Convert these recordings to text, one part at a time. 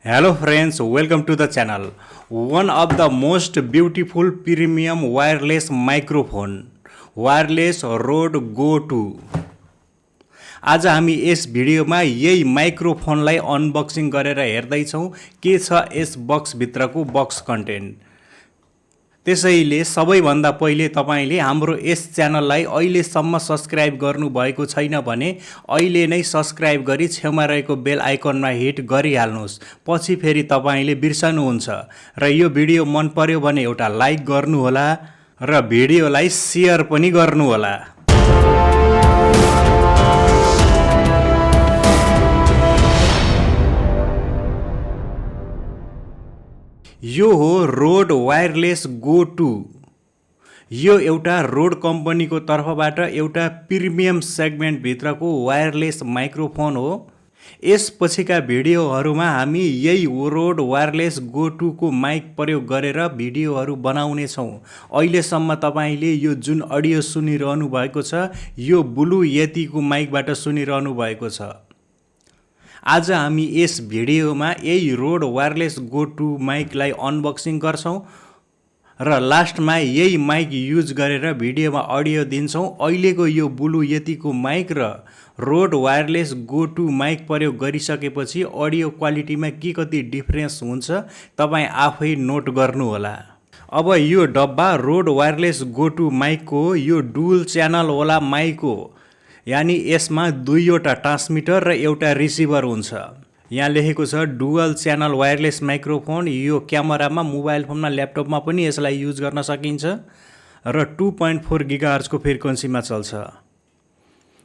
Hello friends, welcome to the channel. One of the most beautiful premium wireless microphone, wireless Rodewirelessgo 2. आज हामी यस भिडियोमा यही माइक्रोफोनलाई unboxing गरेर हेर्दै छौं के छ यस बक्स भित्रको बक्स कन्टेन्ट। त्यसैले सबैभन्दा पहिले तपाईले हाम्रो यस च्यानललाई अहिलेसम्म सब्स्क्राइब गर्नु भएको छैन भने अहिले नै सब्स्क्राइब गरी छेउमा रहेको बेल आइकनमा हिट गरिहाल्नुहोस्। पछि फेरि तपाईले बिर्सनुहुन्छ र यो भिडियो मन पर्यो भने एउटा लाइक गर्नुहोला र भिडियोलाई शेयर पनि गर्नुहोला। यो हो रोडवायरलेसगो 2। यो एउटा रोड कम्पनीको तर्फबाट एउटा प्रिमियम सेगमेन्ट भित्रको वायरलेस माइक्रोफोन हो। यसपछिका भिडियोहरूमा हामी यही रोडवायरलेसगो 2 को माइक प्रयोग गरेर भिडियोहरू बनाउने छौं। अहिलेसम्म तपाईले यो जुन अडियो सुनिरहनु भएको छ यो ब्लू येतीको माइकबाट सुनिरहनु भएको छ। आज हामी यस भिडियोमा यही रोडवायरलेसगो 2 माइकलाई अनबक्सिङ गर्छौं र लास्टमा यही माइक युज गरेर भिडियोमा अडियो दिन्छौं। अहिलेको यो ब्लू येतीको माइक र रोडवायरलेसगो 2 माइक प्रयोग गरिसकेपछि अडियो क्वालिटीमा के कति डिफरेन्स हुन्छ तपाई आफै नोट गर्नुहोला। अब यो डब्बा रोडवायरलेसगो 2 माइकको यो डुअल च्यानल वाला माइक हो, यानी यसमा दुईवटा ट्रान्समिटर र एउटा रिसिभर हुन्छ। यहाँ लेखेको छ डुअल च्यानल वायरलेस माइक्रोफोन। यो क्यामेरामा, मोबाइल फोनमा, ल्यापटपमा पनि यसलाई युज गर्न सकिन्छ र 2.4 गिगाहर्ज को फ्रिक्वेन्सीमा चल्छ।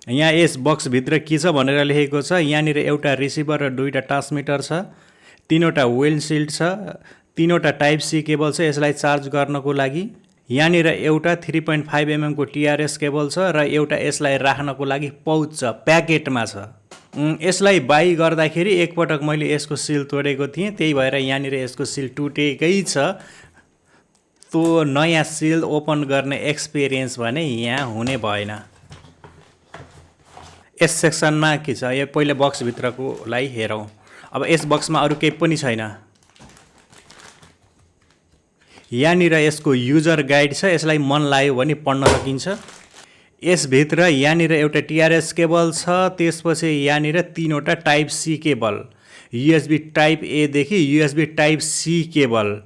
यहाँ यस बक्स भित्र के छ भनेर लेखेको छ। यहाँनिर एउटा रिसिभर र दुईटा ट्रान्समिटर छ, तीनवटा विन्डशील्ड छ, तीनवटा टाइप सी केबल छ यसलाई चार्ज गर्नको लागि। यहाँनिर एउटा 3.5 mm को टीआरएस केबल छ र एउटा यसलाई राख्नको लागि पाउच छ, प्याकेटमा छ। यसलाई बाई गर्दाखेरि एकपटक मैले यसको सिल तोडेको थिएँ, त्यही भएर यहाँनिर यसको सिल टुटेकै छ। तो नयाँ सिल ओपन गर्ने एक्सपिरियन्स भने यहाँ हुने भएन। यस सेक्सनमा के छ यो पहिले बक्स भित्रकोलाई हेरौँ। अब यस बक्समा अरु केही पनि छैन। यहाँनिर यसको युजर गाइड छ, यसलाई मन लाग्यो भने पढ्न सकिन्छ। यसभित्र यहाँनिर एउटा टीआरएस केबल छ, त्यसपछि यहाँनिर तीनवटा type C cable, USB type A देखि यूएसबी टाइप सी केबल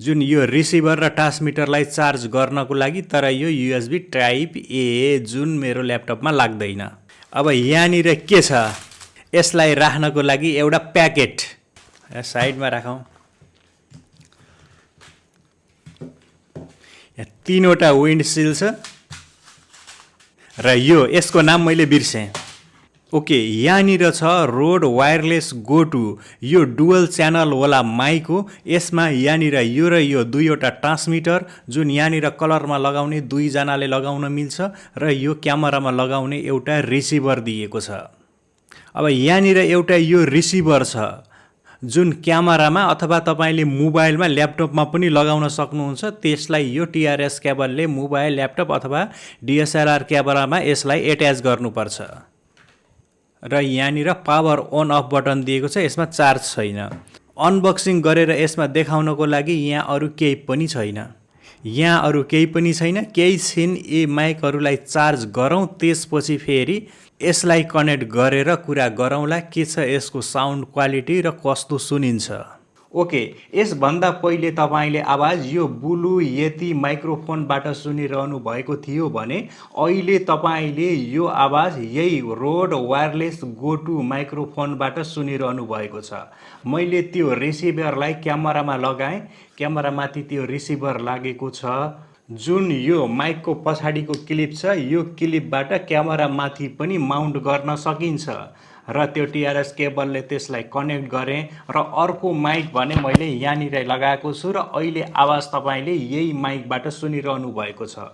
जुन यो रिसिभर र ट्रान्समिटरलाई चार्ज गर्नको लागि, तर यो यूएसबी टाइप ए जुन मेरो ल्यापटपमा लाग्दैन। अब यहाँनिर के छ यसलाई राख्नको लागि एउटा प्याकेट, साइडमा राखौँ। तीनवटा विन्डशील्ड छ र यो यसको नाम मैले बिर्सेँ। ओके, यहाँनिर छ रोडवायरलेसगो 2। यो डुअल च्यानल वाला माइक हो। यसमा यहाँनिर यो र यो दुईवटा ट्रान्समिटर जुन यहाँनिर कलरमा लगाउने दुईजनाले लगाउन मिल्छ र यो क्यामेरामा लगाउने एउटा रिसिभर दिएको छ। अब यहाँनिर एउटा यो रिसिभर छ जुन क्यामेरामा अथवा तपाईले मोबाइलमा, ल्यापटपमा पनि लगाउन सक्नुहुन्छ। त्यसलाई यो टीआरएस केबलले मोबाइल, ल्यापटप अथवा डीएसएलआर क्यामेरामा यसलाई एट्याच गर्नुपर्छ। र यहाँनिर पावर अन अफ बटन दिएको छ, यसमा चार्ज छैन। अनबक्सिङ गरेर यसमा देखाउनको लागि यहाँ अरु केही पनि छैन। यहाँ अरु केही पनि छैन। केही छिन यी माइकहरूलाई चार्ज गरौँ, त्यसपछि फेरि यसलाई कनेक्ट गरेर कुरा गरौँला के छ यसको साउन्ड क्वालिटी र कस्तो सुनिन्छ। ओके, यसभन्दा पहिले तपाईले आवाज यो ब्लू येती माइक्रोफोनबाट सुनिरहनु भएको थियो भने अहिले तपाईले यो आवाज यही रोडवायरलेसगो 2 माइक्रोफोनबाट सुनिरहनु भएको छ। मैले त्यो रिसिभरलाई क्यामेरामा लगाएँ, क्यामेरामाथि त्यो रिसिभर लागेको छ जुन यो माइकको पछाडिको क्लिप छ। यो क्लिपबाट क्यामेरा माथि पनि माउन्ट गर्न सकिन्छ र त्यो टीआरएस केबलले त्यसलाई कनेक्ट गरेँ र अर्को माइक भने मैले यहाँनिर लगाएको छु र अहिले आवाज तपाईले यही माइकबाट सुनिरहनु भएको छ।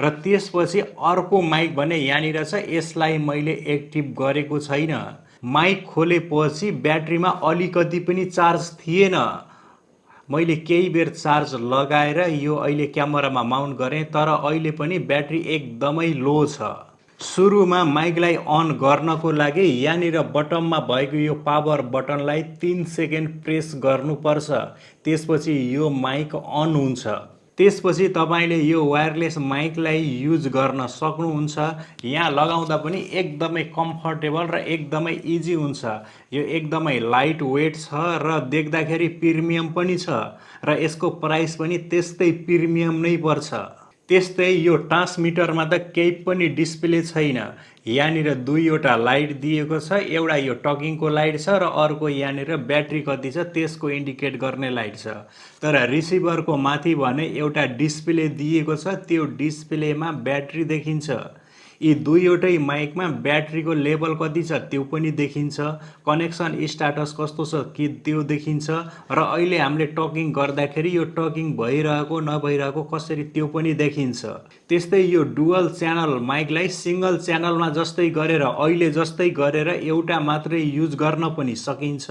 र त्यसपछि अर्को माइक भने यहाँनिर छ, यसलाई मैले एक्टिभ गरेको छैन। माइक खोलेपछि ब्याट्रीमा अलिकति पनि चार्ज थिएन। मैले केही बेर चार्ज लगाएर यो अहिले क्यामेरामा माउन्ट गरेँ, तर अहिले पनि ब्याट्री एकदमै लो छ। सुरुमा माइकलाई अन गर्नको लागि यहाँनिर बटममा भएको यो पावर बटनलाई 3 सेकेन्ड प्रेस गर्नुपर्छ। त्यसपछि यो माइक अन हुन्छ। त्यसपछि तपाईले यो वायरलेस माइकलाई युज गर्न सक्नुहुन्छ। यहाँ लगाउँदा पनि एकदमै कम्फर्टेबल र एकदमै इजी हुन्छ। यो एकदमै लाइट वेट छ र देख्दाखेरि प्रिमियम पनि छ र यसको प्राइस पनि त्यस्तै प्रिमियम नै पर्छ। त्यस्तै यो ट्रान्समिटरमा त केही पनि डिस्प्ले छैन। यहाँनिर दुईवटा लाइट दिएको छ, एउटा यो टकिङको लाइट छ र अर्को यहाँनिर ब्याट्री कति छ त्यसको इन्डिकेट गर्ने लाइट छ। तर रिसिभरको माथि भने एउटा डिस्प्ले दिएको छ, त्यो डिस्प्लेमा ब्याट्री देखिन्छ। यी दुईवटै माइकमा ब्याट्रीको लेभल कति छ त्यो पनि देखिन्छ, कनेक्सन स्टाटस कस्तो छ कि त्यो देखिन्छ र अहिले हामीले टकिङ गर्दाखेरि यो टकिङ भइरहेको नभइरहेको कसरी त्यो पनि देखिन्छ। त्यस्तै यो डुअल च्यानल माइकलाई सिंगल च्यानलमा जस्तै गरेर अहिले जस्तै गरेर एउटा मात्रै युज गर्न पनि सकिन्छ।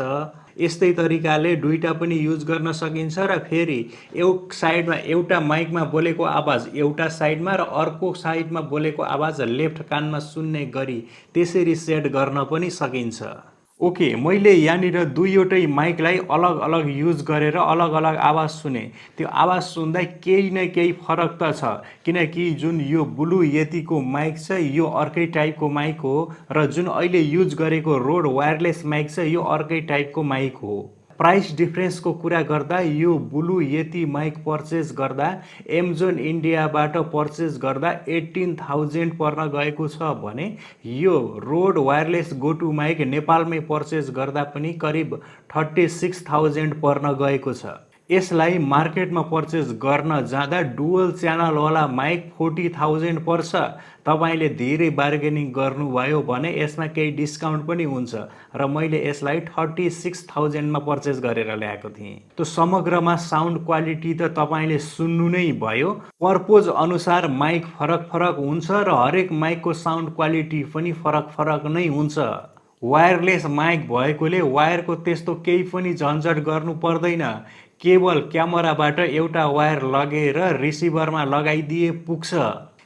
यस्तै तरिकाले दुईटा पनि युज गर्न सकिन्छ र फेरि एक साइडमा एउटा माइकमा बोलेको आवाज एउटा साइडमा र अर्को साइडमा बोलेको आवाज लेफ्ट कानमा सुन्ने गरी त्यसरी सेट गर्न पनि सकिन्छ। ओके, मैले यहाँनिर दुईवटै माइकलाई अलग अलग युज गरेर अलग अलग आवाज सुने। त्यो आवाज सुन्दा केही न केही फरक त छ, किनकि जुन यो ब्लू यतिको माइक छ यो अर्कै टाइपको माइक हो र जुन अहिले युज गरेको रोड वायरलेस माइक छ यो अर्कै टाइपको माइक हो। प्राइस डिफरेन्सको कुरा गर्दा यो ब्लू यति माइक पर्चेस गर्दा एमाजोन इन्डियाबाट पर्चेस गर्दा 18,000 पर्न गएको छ भने यो Rode wireless go two mic नेपालमै पर्चेस गर्दा पनि करिब 36,000 पर्न गएको छ। यसलाई मार्केटमा पर्चेस गर्न जाँदा डुअल च्यानलवाला माइक 40,000 पर्छ। तपाईले धेरै बार्गेनिङ गर्नुभयो भने यसमा केही डिस्काउन्ट पनि हुन्छ र मैले यसलाई 36,000 मा पर्चेस गरेर ल्याएको थिएँ। त्यो समग्रमा साउन्ड क्वालिटी त तपाईले सुन्नु नै भयो। पर्पोज अनुसार माइक फरक फरक हुन्छ र हरेक माइकको साउन्ड क्वालिटी पनि फरक फरक नै हुन्छ। वायरलेस माइक भएकोले वायरको त्यस्तो केही पनि झन्झट गर्नु पर्दैन। केवल क्यामेराबाट एउटा वायर लगेर रिसिभरमा लगाइदिए पुग्छ।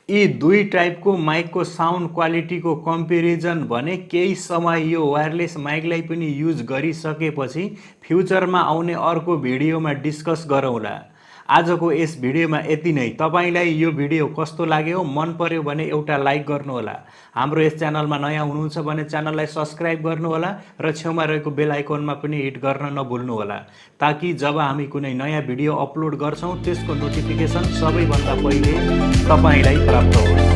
यी दुई टाइपको माइकको साउन्ड क्वालिटीको कम्पेरिजन भने केही समय यो वायरलेस माइकलाई पनि युज गरिसकेपछि फ्युचरमा आउने अर्को भिडियोमा डिस्कस गरौँला। आजको यस भिडियोमा यति नै। तपाईलाई यो भिडियो कस्तो लाग्यो, मन पर्यो भने एउटा लाइक गर्नुहोला। हाम्रो यस च्यानलमा नयाँ हुनुहुन्छ भने च्यानललाई सब्स्क्राइब गर्नुहोला र छेउमा रहेको बेल आइकनमा पनि हिट गर्न नभुल्नुहोला, ताकि जब हामी कुनै नयाँ भिडियो अपलोड गर्छौं त्यसको नोटिफिकेसन सबैभन्दा पहिले तपाईलाई प्राप्त होस्।